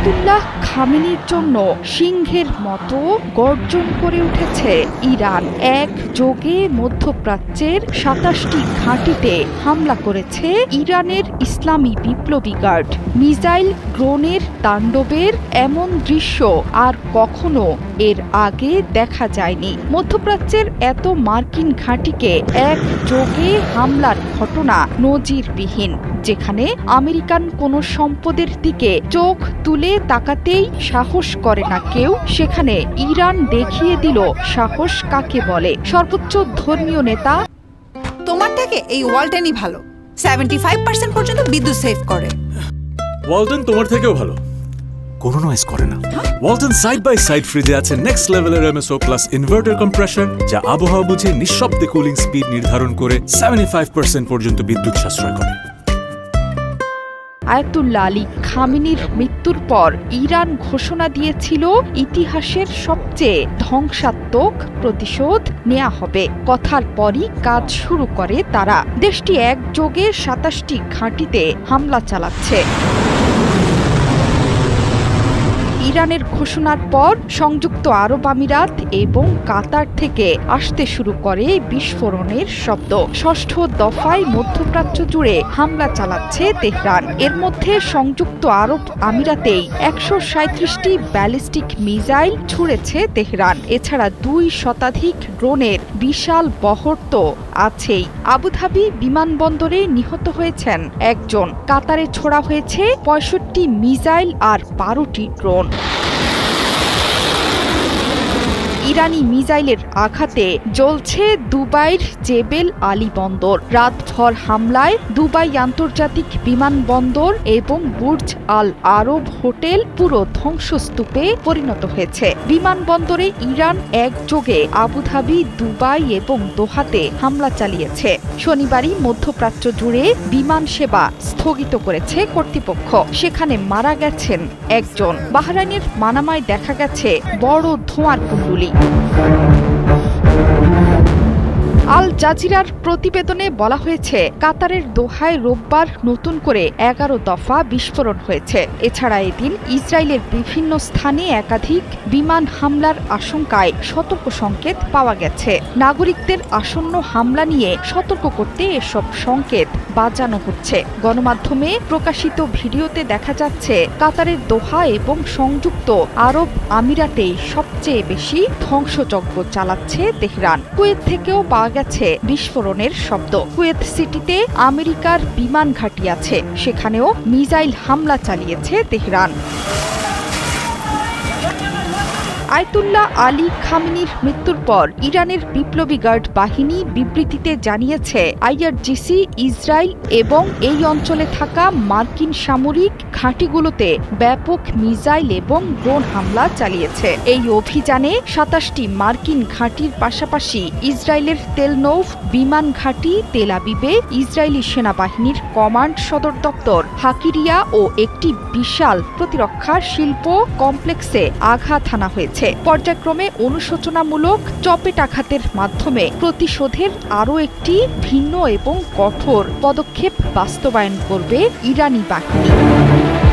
Ayatollah খামেনির জন্য সিংহের মতো গর্জন করে উঠেছে ইরান। একযোগে মধ্যপ্রাচ্যের ২৭টি ঘাঁটিতে হামলা করেছে ইরানের ইসলামী বিপ্লবী গার্ড। মিসাইল ড্রোনের তাণ্ডবের এমন দৃশ্য আর কখনো এর আগে দেখা যায়নি। মধ্যপ্রাচ্যের এত মার্কিন ঘাঁটিকে একযোগে হামলার ঘটনা নজিরবিহীন, যেখানে আমেরিকান কোনো সম্পদের দিকে চোখ তুলে তাকাতেই সাহস করে না কেউ, সেখানে ইরান দেখিয়ে দিল সাহস কাকে বলে। সর্বোচ্চ ধর্মীয় নেতা তোমার থেকে এই ওয়ালটনই ভালো, 75% পর্যন্ত বিদ্যুৎ সেভ করে। ওয়ালটন তোমার থেকেও ভালো, কোনো নয়েজ করে না। ওয়ালটন সাইড বাই সাইড ফ্রিজে আছে নেক্সট লেভেলের এমএসও প্লাস ইনভার্টার কম্প্রেসর, যা আবহাওয়া বুঝে নিঃশব্দে কুলিং স্পিড নির্ধারণ করে 75% পর্যন্ত বিদ্যুৎ সাশ্রয় করে। আয়াতুল্লাহ আলী খামেনির মৃত্যুর পর ইরান ঘোষণা দিয়েছিল ইতিহাসের সবচেয়ে ধ্বংসাত্মক প্রতিশোধ নেওয়া হবে। কথার পরই কাজ শুরু করে তারা। দেশটি একযোগে ২৭টি ঘাঁটিতে হামলা চালাচ্ছে। ইরানের ঘোষণার পর সংযুক্ত আরব আমিরাত এবং কাতার থেকে আসতে শুরু করে বিস্ফোরণের শব্দ। ষষ্ঠ দফায় মধ্যপ্রাচ্য জুড়ে হামলা চালাচ্ছে তেহরান। এর মধ্যে সংযুক্ত আরব আমিরাতেই ১৩৭টি ব্যালিস্টিক মিসাইল ছুড়েছে তেহরান। এছাড়া ২ শতাধিক ড্রোনের বিশাল বহর তো আছেই। আবুধাবি বিমানবন্দরে নিহত হয়েছেন একজন। কাতারে ছোড়া হয়েছে ৬৫ মিসাইল আর ১২টি ড্রোন। ইরানি মিসাইলের আঘাতে জ্বলছে দুবাইয়ের জেবেল আলী বন্দর। রাতভর হামলায় দুবাই আন্তর্জাতিক বিমানবন্দর এবং বুর্জ আল আরব হোটেল পুরো ধ্বংসস্তূপে পরিণত হয়েছে। বিমানবন্দরে ইরান একযোগে আবুধাবি, দুবাই এবং দোহাতে হামলা চালিয়েছে। শনিবারই মধ্যপ্রাচ্য জুড়ে বিমান সেবা স্থগিত করেছে কর্তৃপক্ষ। সেখানে মারা গেছেন একজন। বাহরাইনের মানামায় দেখা গেছে বড় ধোঁয়ার কুণ্ডলী। আল জাজিরার প্রতিবেদনে বলা হয়েছে, কাতারের দোহায় রোববার নতুন করে ১১ দফা বিস্ফোরণ হয়েছে। এছাড়া এদিন ইসরায়েলের বিভিন্ন স্থানে একাধিক বিমান হামলার আশঙ্কায় সতর্ক সংকেত পাওয়া গেছে। নাগরিকদের আসন্ন হামলা নিয়ে সতর্ক করতে এসব সংকেত বাজানো হচ্ছে। গণমাধ্যমে প্রকাশিত ভিডিওতে দেখা যাচ্ছে, কাতারের দোহা এবং সংযুক্ত আরব আমিরাতেই সবচেয়ে বেশি ধ্বংসযজ্ঞ চালাচ্ছে তেহরান। কুয়েত থেকেও পাওয়া গেছে বিস্ফোরণের শব্দ। কুয়েত সিটিতে আমেরিকার বিমান ঘাঁটি আছে, সেখানেও মিসাইল হামলা চালিয়েছে তেহরান। আয়াতুল্লাহ আলী খামেনির মৃত্যুর পর ইরানের বিপ্লবী গার্ড বাহিনী বিবৃতিতে জানিয়েছে, আইআরজিসি ইসরায়েল এবং এই অঞ্চলে থাকা মার্কিন সামরিক ঘাঁটিগুলোতে ব্যাপক মিসাইল এবং ড্রোন হামলা চালিয়েছে। এই অভিযানে ২৭টি মার্কিন ঘাঁটির পাশাপাশি ইসরায়েলের তেলনৌফ বিমান ঘাঁটি, তেল আবিবে ইসরায়েলি সেনাবাহিনীর কমান্ড সদর দপ্তর, হাকিরিয়া ও একটি বিশাল প্রতিরক্ষা শিল্প কমপ্লেক্সে আঘাত হানা হয়েছে। পর্যায়ক্রমে অনুশোচনামূলক চপেটাঘাতের মাধ্যমে প্রতিশোধের আরও একটি ভিন্ন এবং কঠোর পদক্ষেপ বাস্তবায়ন করবে ইরানি বাহিনী।